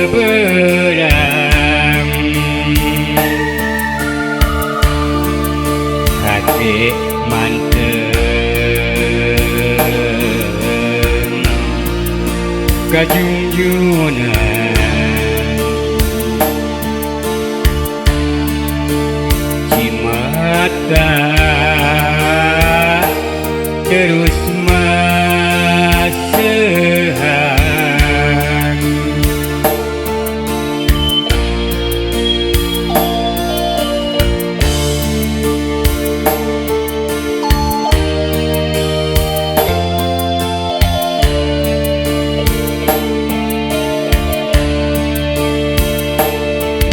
beberang hati manteng kajunjunan cimata terus masehan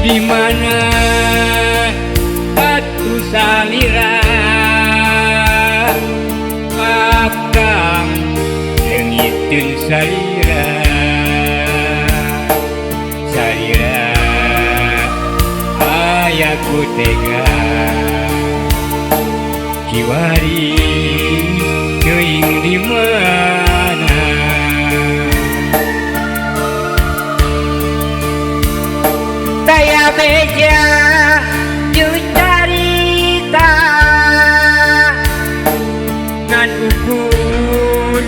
di mana batu salira akang lengitun salira salira ayaku tega kiwari teuing di mana saya beja carita ngan ukur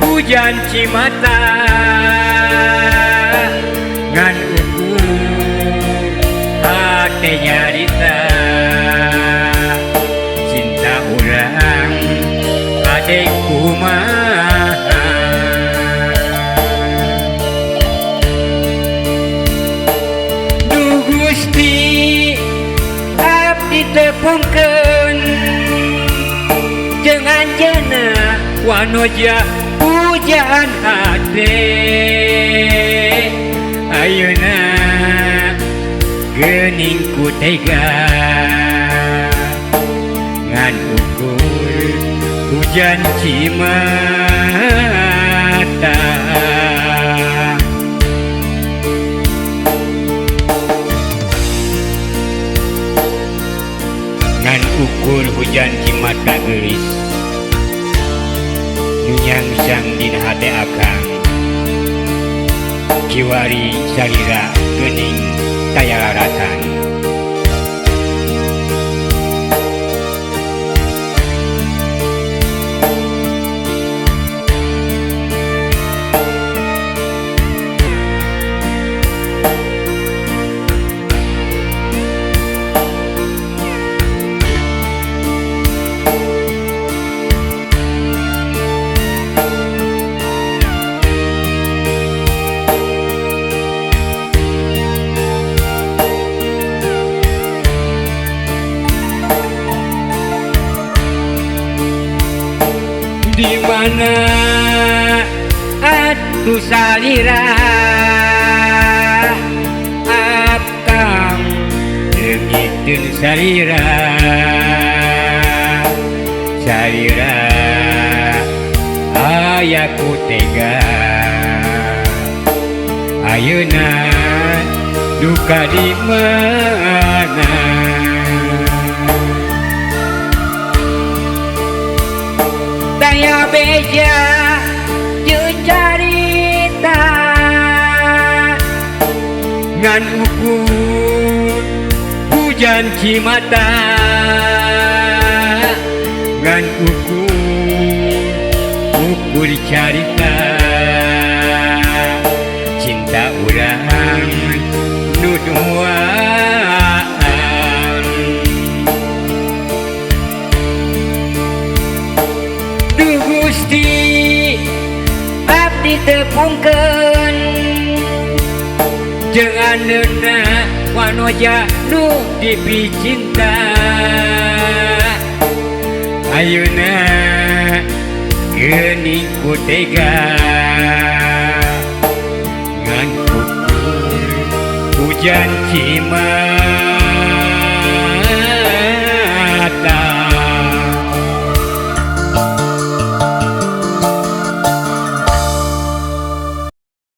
hujan cimata ngan ukur hati nyarita cinta urang adek kumaha Du Gusti abdi tepungkeun jeung anjeunna wanoja pujan hate ayeuna geuning ku tega ngan ukur hujan cimata ngan ukur hujan cimata geulis nyangsang dina hate akang kiwari salira geuning tayalaratan di mana atuh salira akang lengitun salira salira ayaku tega ayeuna duka di mana saya beja jeung carita ngan ukur hujan cimata ngan ukur carita cinta urang nu duaan Du Gusti abdi tepungkeun jeung andeunna wanoja nu dipicinta ayeuna geuning ku tega ngan ukur hujan cimata